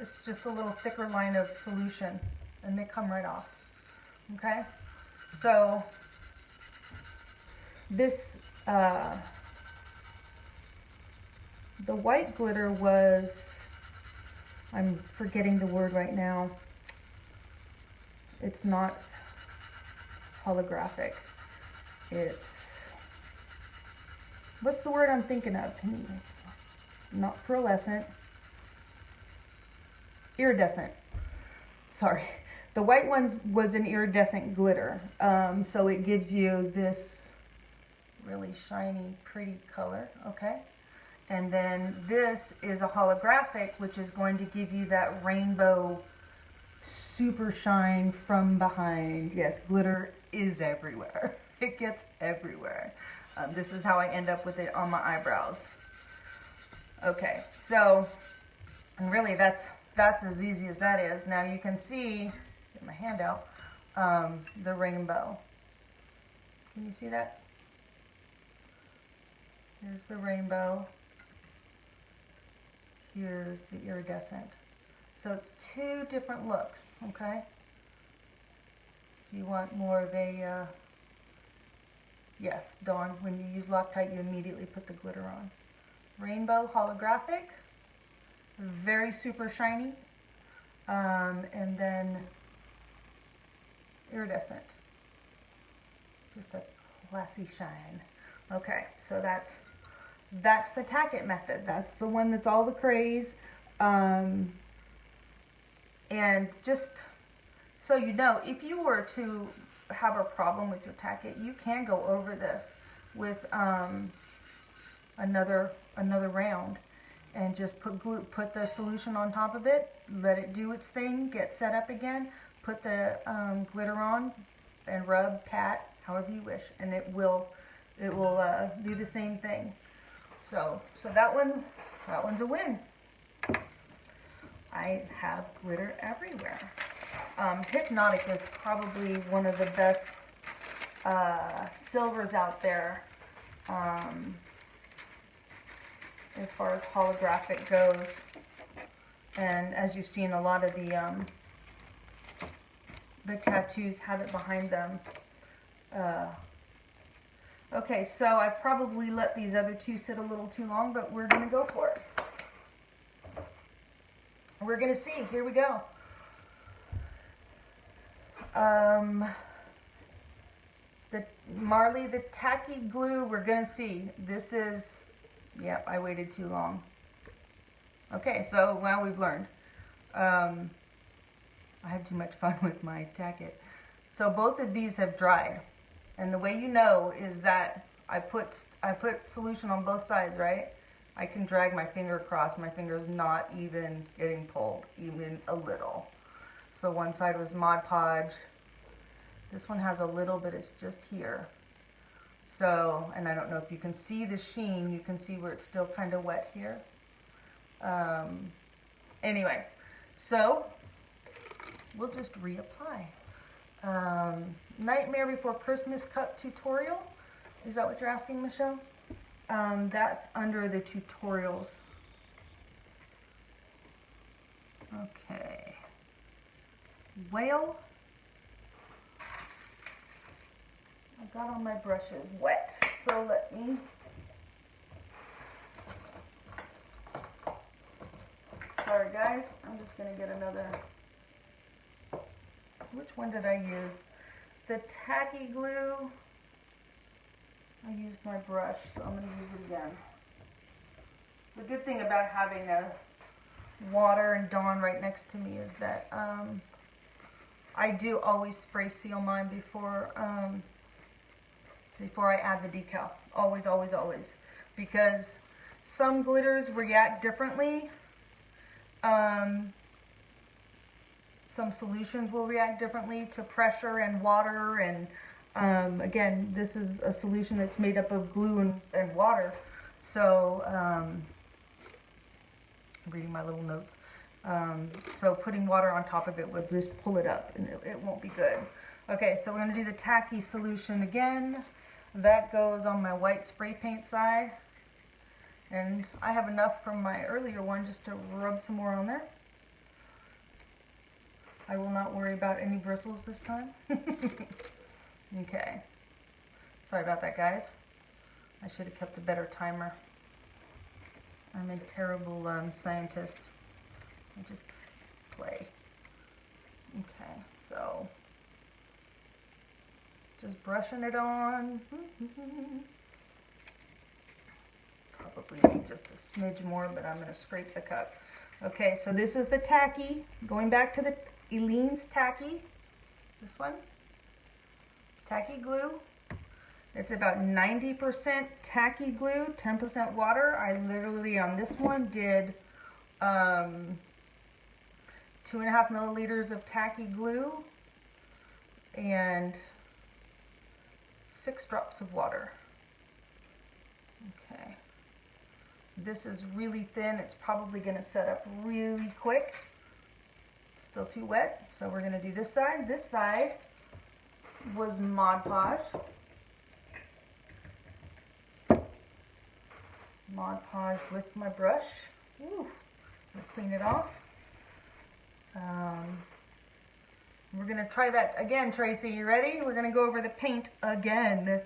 It's just a little thicker line of solution, and they come right off. Okay? So this, the white glitter was, I'm forgetting the word right now. It's not holographic. It's, what's the word I'm thinking of? Not pearlescent. Iridescent. Sorry. The white ones was an iridescent glitter. So it gives you this really shiny, pretty color, okay? And then this is a holographic, which is going to give you that rainbow super shine from behind. Yes, glitter is everywhere. It gets everywhere. This is how I end up with it on my eyebrows. Okay, so, and really that's as easy as that is. Now you can see, get my hand out, the rainbow. Can you see that? Here's the rainbow. Here's the iridescent. So it's two different looks, okay? If you want more of a, yes, Dawn, when you use Loctite, you immediately put the glitter on. Rainbow holographic, very super shiny, and then iridescent, just a classy shine. Okay, so that's the Tack-it method. That's the one that's all the craze. And just so you know, if you were to have a problem with your Tack-it, you can go over this with another round and just put the solution on top of it, let it do its thing, get set up again, put the glitter on and rub, pat, however you wish, and it will do the same thing. So that one's a win. I have glitter everywhere. Hypnotic is probably one of the best silvers out there as far as holographic goes. And as you've seen, a lot of the tattoos have it behind them. Okay, so I probably let these other two sit a little too long, but we're going to go for it. We're going to see. Here we go. The Marley, the tacky glue, we're going to see. This is, yep, I waited too long. Okay, so now we've learned. I had too much fun with my Tack-it. So both of these have dried. And the way you know is that I put solution on both sides, right? I can drag my finger across. My finger's not even getting pulled, even a little. So one side was Mod Podge. This one has a little bit, it's just here. So, and I don't know if you can see the sheen. You can see where it's still kind of wet here. Anyway, so we'll just reapply. Nightmare Before Christmas Cup tutorial. Is that what you're asking, Michelle? That's under the tutorials. Okay. Whale. I got all my brushes wet, so let me. Sorry guys, I'm just going to get another. Which one did I use? The tacky glue. I used my brush, so I'm going to use it again. The good thing about having a water and Dawn right next to me is that I do always spray seal mine before I add the decal. Always, always, always. Because some glitters react differently. Some solutions will react differently to pressure and water, and again, this is a solution that's made up of glue and water. So, I'm reading my little notes. So putting water on top of it would just pull it up, and it won't be good. Okay, so we're going to do the tacky solution again. That goes on my white spray paint side. And I have enough from my earlier one just to rub some more on there. I will not worry about any bristles this time. Okay. Sorry about that, guys. I should have kept a better timer. I'm a terrible scientist. I just play. Okay, so just brushing it on. probably need just a smidge more, but I'm going to scrape the cup. Okay, so this is the tacky, going back to the Elaine's tacky, this one, tacky glue. It's about 90% tacky glue, 10% water. I literally on this one did 2.5 milliliters of tacky glue and 6 drops of water. Okay. This is really thin. It's probably going to set up really quick. Still too wet, so we're going to do this side. This side was Mod Podge. Mod Podge with my brush. Woo. I'm going to clean it off. We're going to try that again, Tracy. You ready? We're going to go over the paint again.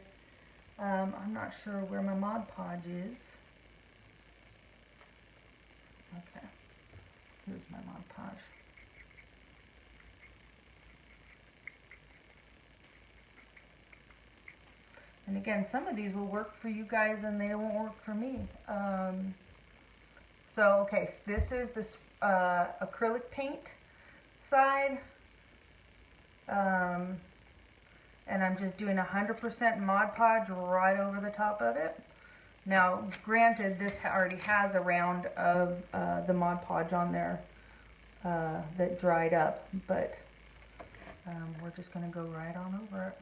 I'm not sure where my Mod Podge is. Okay. Here's my Mod Podge. And again, some of these will work for you guys and they won't work for me. Okay, so this is this acrylic paint side. And I'm just doing 100% Mod Podge right over the top of it. Now, granted, this already has a round of the Mod Podge on there that dried up, but we're just going to go right on over it.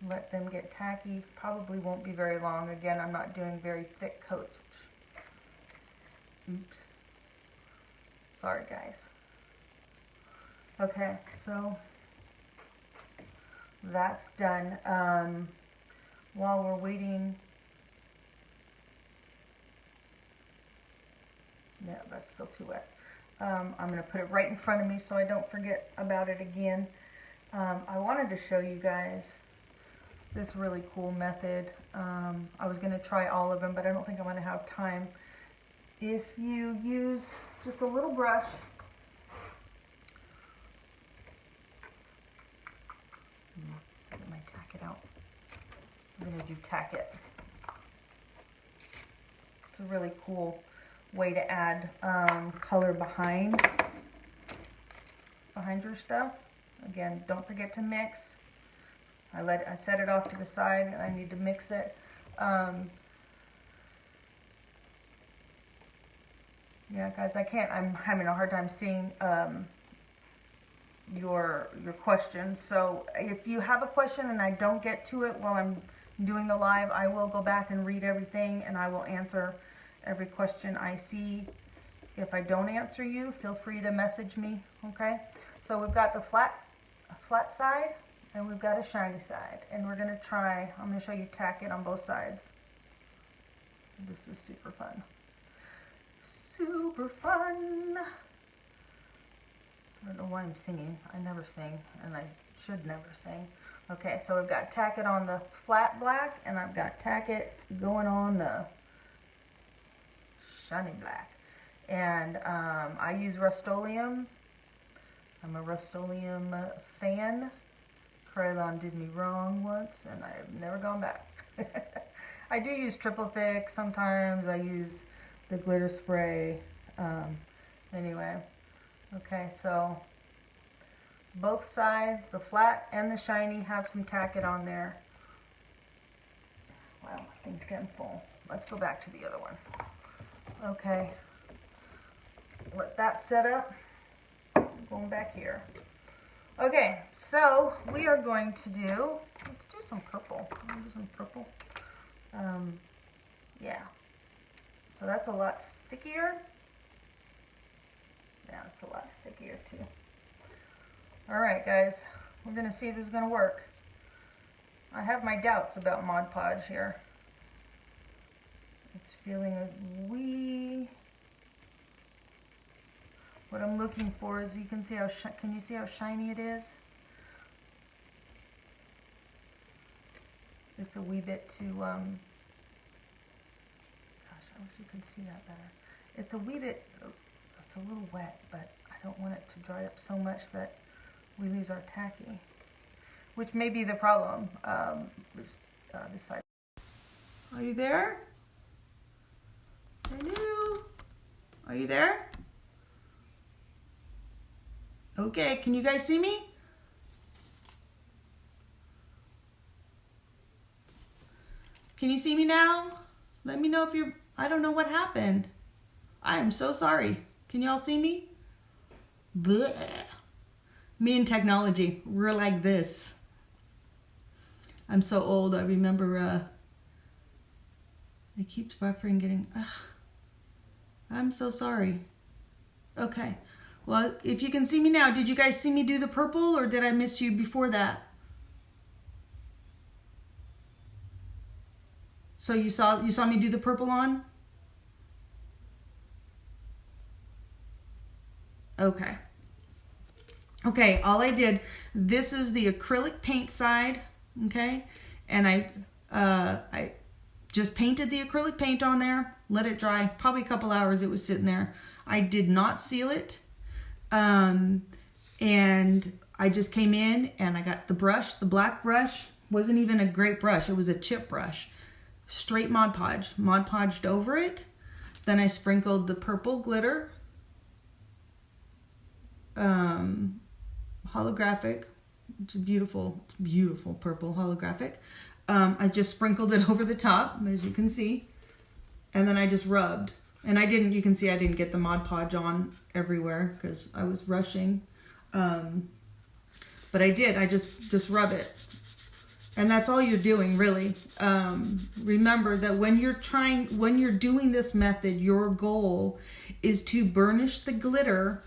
Let them get tacky. Probably won't be very long. Again, I'm not doing very thick coats. Oops. Sorry, guys. Okay, so that's done. While we're waiting, no, that's still too wet. I'm going to put it right in front of me so I don't forget about it again. I wanted to show you guys this really cool method. I was going to try all of them, but I don't think I'm going to have time. If you use just a little brush, get my Tack-it out. I'm going to do Tack-it. It's a really cool way to add color behind your stuff. Again, don't forget to mix. I set it off to the side and I need to mix it. Yeah, guys, I'm having a hard time seeing your questions. So if you have a question and I don't get to it while I'm doing the live, I will go back and read everything and I will answer every question I see. If I don't answer you, feel free to message me, okay? So we've got the flat side and we've got a shiny side, and we're going to try, I'm going to show you Tack-it on both sides. This is super fun. Super fun. I don't know why I'm singing. I never sing, and I should never sing. Okay, so we've got Tack-it on the flat black, and I've got Tack-it going on the shiny black. And I use Rust-Oleum. I'm a Rust-Oleum fan. Krylon did me wrong once, and I have never gone back. I do use triple thick sometimes. I use the glitter spray. Anyway, okay, so both sides, the flat and the shiny, have some Tack-it on there. Wow, things getting full. Let's go back to the other one. Okay, let that set up. Going back here. Okay, so we are going to do, let's do some purple. I'm gonna do some purple. Yeah. So that's a lot stickier. Yeah, it's a lot stickier too. All right, guys, we're gonna see if this is gonna work. I have my doubts about Mod Podge here. It's feeling a wee. What I'm looking for is, you can see how can you see how shiny it is? It's a wee bit too gosh, I wish you could see that better. It's a wee bit, it's a little wet, but I don't want it to dry up so much that we lose our tacky, which may be the problem. This side. Are you there? Hello? Are you there? Okay, can you guys see me? Can you see me now? Let me know if you're, I don't know what happened. I am so sorry. Can y'all see me? Blech. Me and technology, we're like this. I'm so old, I remember it keeps buffering getting, I'm so sorry. Okay, well, if you can see me now, did you guys see me do the purple or did I miss you before that? So you saw me do the purple on? Okay. Okay, all I did, this is the acrylic paint side, okay? And I just painted the acrylic paint on there, let it dry, probably a couple hours it was sitting there. I did not seal it. And I just came in and I got the brush, the black brush, wasn't even a great brush, it was a chip brush. Straight Mod Podged over it. Then I sprinkled the purple glitter, holographic. It's a beautiful purple holographic. I just sprinkled it over the top, as you can see, and then I just rubbed. And you can see I didn't get the Mod Podge on everywhere because I was rushing. But I did. I just rub it. And that's all you're doing, really. Remember that when you're doing this method, your goal is to burnish the glitter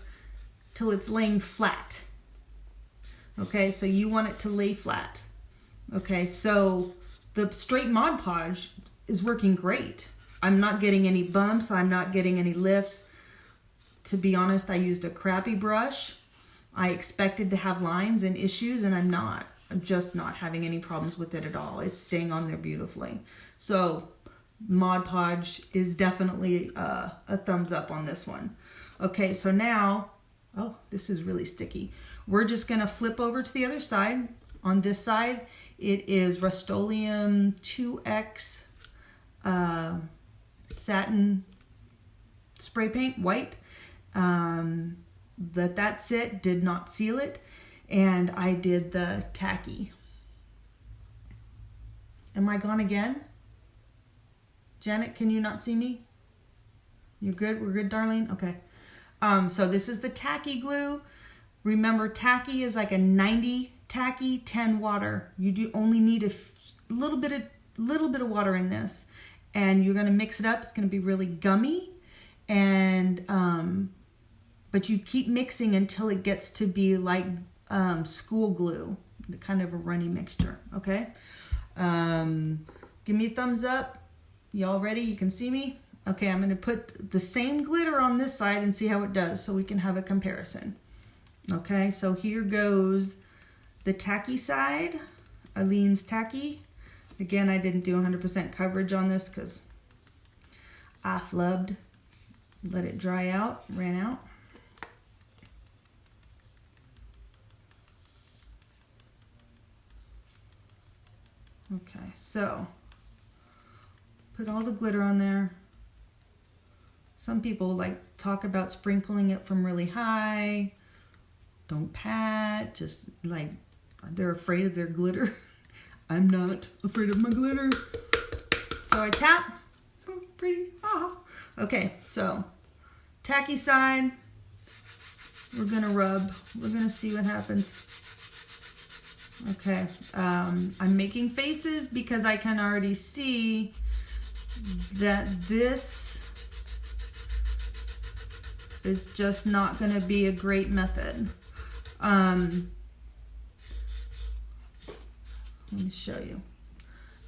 till it's laying flat. Okay, so you want it to lay flat. Okay, so the straight Mod Podge is working great. I'm not getting any bumps. I'm not getting any lifts. To be honest, I used a crappy brush. I expected to have lines and issues, and I'm not. I'm just not having any problems with it at all. It's staying on there beautifully. So Mod Podge is definitely a thumbs up on this one. Okay, so now, oh, this is really sticky. We're just gonna flip over to the other side. On this side, it is Rust-Oleum 2X satin spray paint, white. That's it, did not seal it. And I did the tacky. Am I gone again? Janet, can you not see me? You're good? We're good, darling? Okay. So this is the tacky glue. Remember, tacky is like a 90 tacky, 10 water. You do only need a little bit of water in this. And you're gonna mix it up. It's gonna be really gummy. And, but you keep mixing until it gets to be like school glue, kind of a runny mixture, okay? Give me a thumbs up. Y'all ready? You can see me? Okay, I'm gonna put the same glitter on this side and see how it does so we can have a comparison. Okay, so here goes the tacky side, Eileen's tacky. Again, I didn't do 100% coverage on this because I flubbed. Let it dry out, ran out. Okay, so put all the glitter on there. Some people like talk about sprinkling it from really high. Don't pat, just like they're afraid of their glitter. I'm not afraid of my glitter. So I tap, pretty, Okay, so tacky side, we're gonna rub. We're gonna see what happens. Okay, I'm making faces because I can already see that this is just not going to be a great method. Let me show you.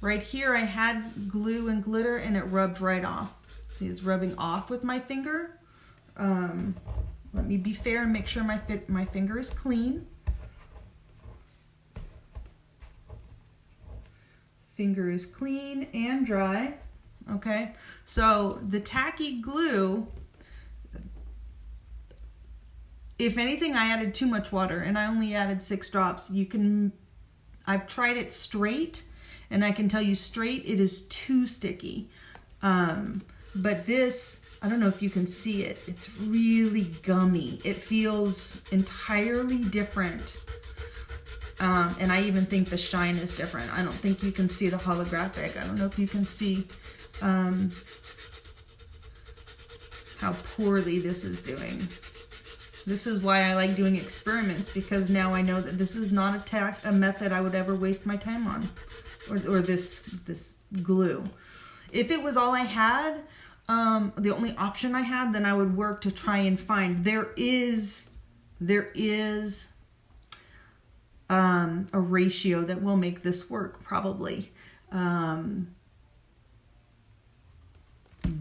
Right here I had glue and glitter and it rubbed right off. See, it's rubbing off with my finger. Let me be fair and make sure my finger is clean. Finger is clean and dry. Okay, so the tacky glue, if anything, I added too much water and I only added 6 drops. I've tried it straight and I can tell you straight, it is too sticky. But this, I don't know if you can see it, it's really gummy. It feels entirely different. And I even think the shine is different. I don't think you can see the holographic. I don't know if you can see how poorly this is doing. This is why I like doing experiments, because now I know that this is not a method I would ever waste my time on, or this glue. If it was all I had, the only option I had, then I would work to try and find. There is a ratio that will make this work, probably.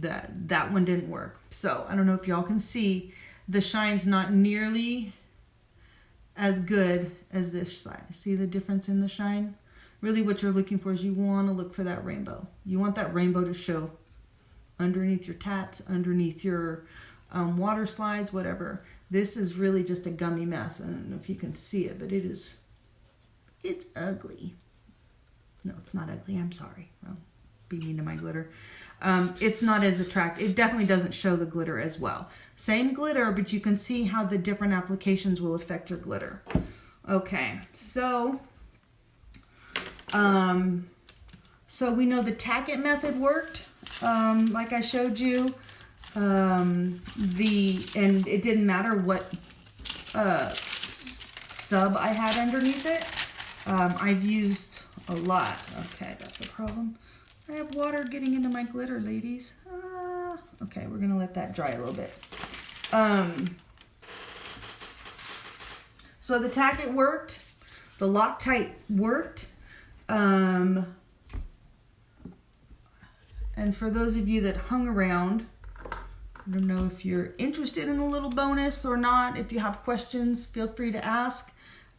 That one didn't work. So I don't know if y'all can see, the shine's not nearly as good as this side. See the difference in the shine? Really what you're looking for is you want to look for that rainbow. You want that rainbow to show underneath your tats, underneath your water slides, whatever. This is really just a gummy mess. I don't know if you can see it, but it's ugly. No, it's not ugly. I'm sorry. I'll be mean to my glitter. It's not as attractive. It definitely doesn't show the glitter as well. Same glitter, but you can see how the different applications will affect your glitter. Okay, so we know the Tack-it method worked, like I showed you. And it didn't matter what sub I had underneath it. I've used a lot. Okay, that's a problem. I have water getting into my glitter, ladies. Okay, we're gonna let that dry a little bit. So the Tack-it worked. The Loctite worked. And for those of you that hung around, I don't know if you're interested in a little bonus or not. If you have questions, feel free to ask.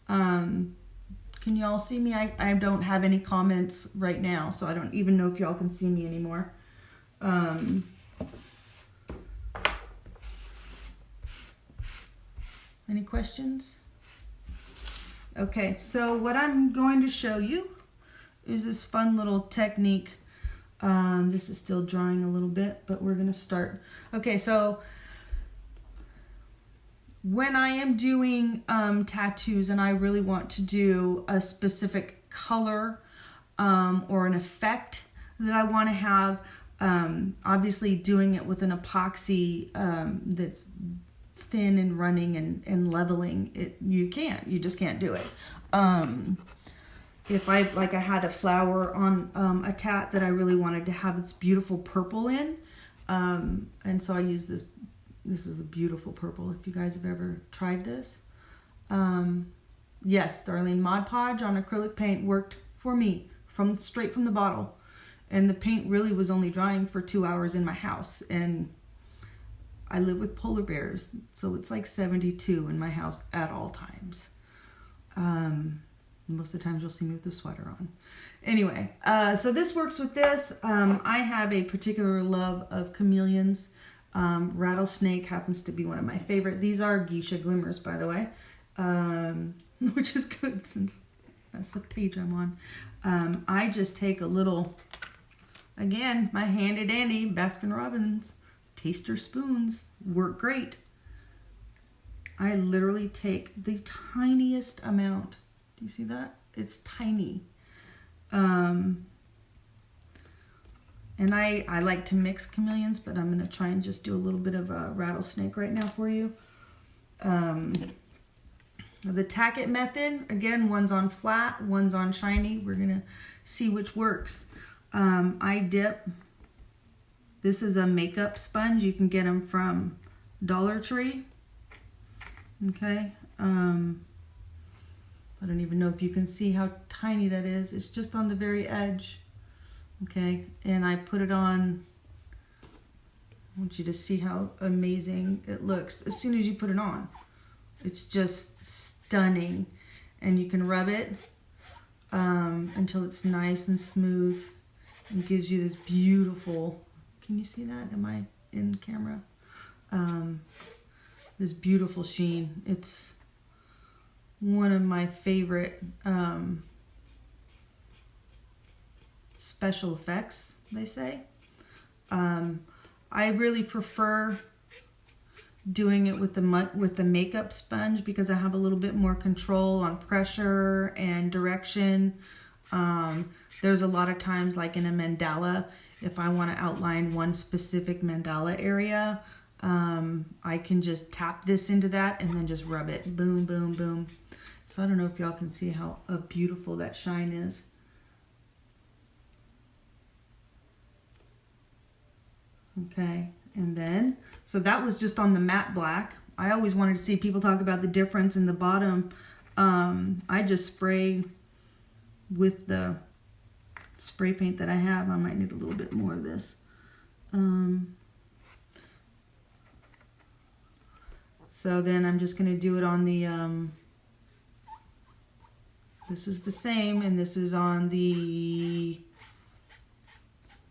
Can y'all see me? I don't have any comments right now, so I don't even know if y'all can see me anymore. Any questions? Okay, so what I'm going to show you is this fun little technique. This is still drying a little bit, but we're gonna start. Okay, so when I am doing tattoos and I really want to do a specific color or an effect that I want to have, obviously doing it with an epoxy that's thin and running and leveling, you just can't do it. If I had a flower on a tat that I really wanted to have this beautiful purple in, and so I use this. This is a beautiful purple, if you guys have ever tried this. Yes, Darlene, Mod Podge on acrylic paint worked for me straight from the bottle. And the paint really was only drying for 2 hours in my house. And I live with polar bears, so it's like 72 in my house at all times. Most of the times you'll see me with a sweater on. Anyway, so this works with this. I have a particular love of chameleons. Rattlesnake happens to be one of my favorite. These are geisha glimmers, by the way, which is good since that's the page I'm on. I just take a little, again, my handy dandy Baskin Robbins taster spoons work great. I literally take the tiniest amount. Do you see that? It's tiny. And I like to mix chameleons, but I'm going to try and just do a little bit of a rattlesnake right now for you. The Tack-it method, again, one's on flat, one's on shiny. We're going to see which works. I dip. This is a makeup sponge. You can get them from Dollar Tree. Okay. I don't even know if you can see how tiny that is. It's just on the very edge. Okay, and I put it on. I want you to see how amazing it looks as soon as you put it on. It's just stunning. And you can rub it until it's nice and smooth and gives you this beautiful, can you see that? Am I in camera? This beautiful sheen. It's one of my favorite special effects, they say. I really prefer doing it with the makeup sponge because I have a little bit more control on pressure and direction. There's a lot of times, like in a mandala, if I want to outline one specific mandala area, I can just tap this into that and then just rub it. Boom, boom, boom. So I don't know if y'all can see how beautiful that shine is. Okay, and then, so that was just on the matte black. I always wanted to see people talk about the difference in the bottom. I just spray with the spray paint that I have. I might need a little bit more of this. So then I'm just going to do it on the, this is the same, and this is on the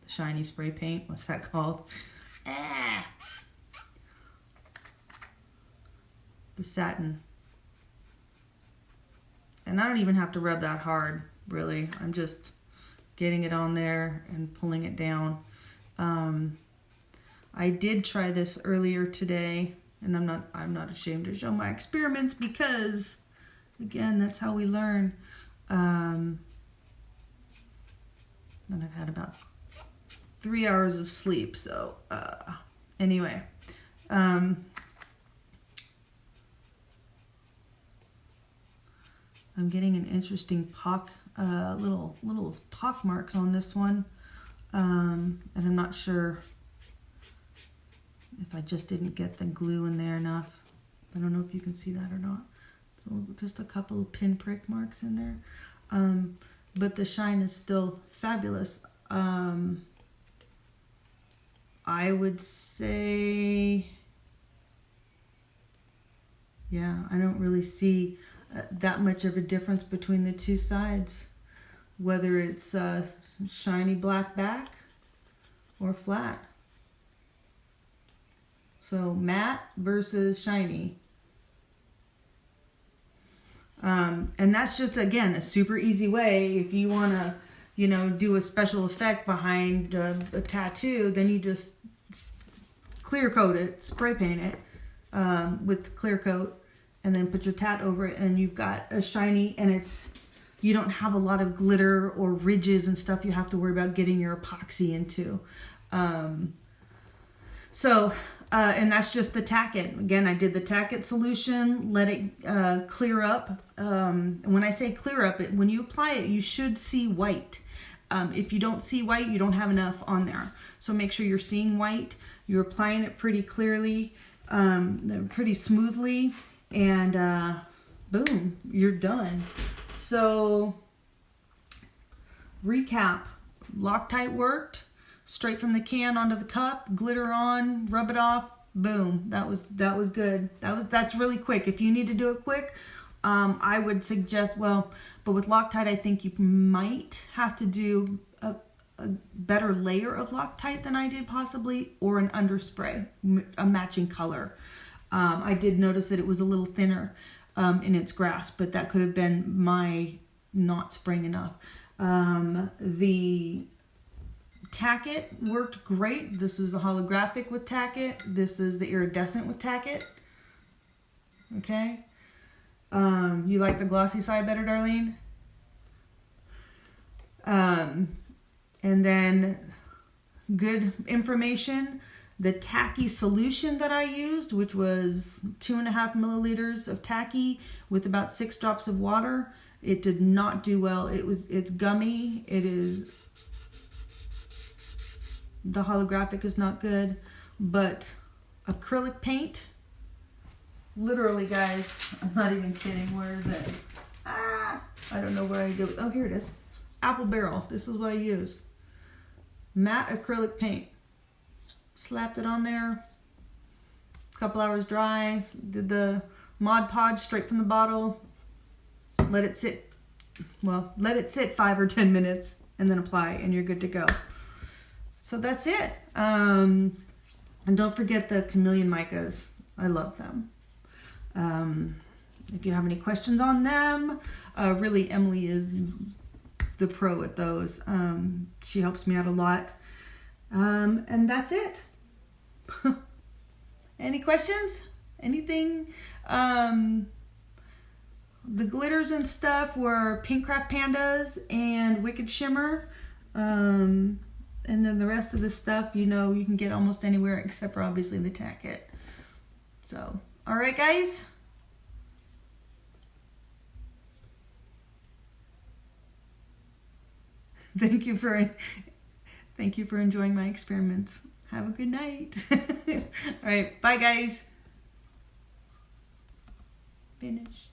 shiny spray paint. What's that called? The satin. And I don't even have to rub that hard, really. I'm just getting it on there and pulling it down. I did try this earlier today, and I'm not ashamed to show my experiments because, again, that's how we learn. And I've had about 3 hours of sleep, so anyway. I'm getting an interesting little pock marks on this one, and I'm not sure if I just didn't get the glue in there enough. I don't know if you can see that or not. So just a couple of pinprick marks in there, but the shine is still fabulous. I would say, yeah, I don't really see that much of a difference between the two sides, whether it's shiny black back or flat. So matte versus shiny. And that's just, again, a super easy way. If you want to, you know, do a special effect behind a tattoo, then you just clear coat it, spray paint it with clear coat, and then put your tat over it, and you've got a shiny, and you don't have a lot of glitter or ridges and stuff you have to worry about getting your epoxy into. And that's just the Tack-it. Again, I did the Tack-it solution, let it clear up. And when I say clear up, when you apply it, you should see white. If you don't see white, you don't have enough on there. So make sure you're seeing white. You're applying it pretty clearly, pretty smoothly, and boom, you're done. So recap, Loctite worked. Straight from the can onto the cup, glitter on, rub it off, boom. That was good. That's really quick. If you need to do it quick, I would suggest, but with Loctite, I think you might have to do a better layer of Loctite than I did possibly, or an underspray, a matching color. I did notice that it was a little thinner in its grasp, but that could have been my not spraying enough. The Tack-it worked great. This is the holographic with Tack-it. This is the iridescent with Tack-it. Okay. You like the glossy side better, Darlene? And then good information. The tacky solution that I used, which was 2.5 milliliters of tacky with about 6 drops of water, it did not do well. It's gummy. The holographic is not good, but acrylic paint, literally, guys, I'm not even kidding. Where is it? I don't know where I do it. Oh, here it is. Apple Barrel. This is what I use. Matte acrylic paint. Slapped it on there. A couple hours dry. Did the Mod Podge straight from the bottle. Let it sit 5 or 10 minutes and then apply, and you're good to go. So that's it. And don't forget the chameleon micas. I love them. If you have any questions on them, really Emily is the pro at those. She helps me out a lot. And that's it. Any questions? Anything? The glitters and stuff were Pink Craft Pandas and Wicked Shimmer. And then the rest of the stuff, you know, you can get almost anywhere except for obviously the Tack-it. So, all right, guys. Thank you for enjoying my experiments. Have a good night. All right, bye, guys. Finish.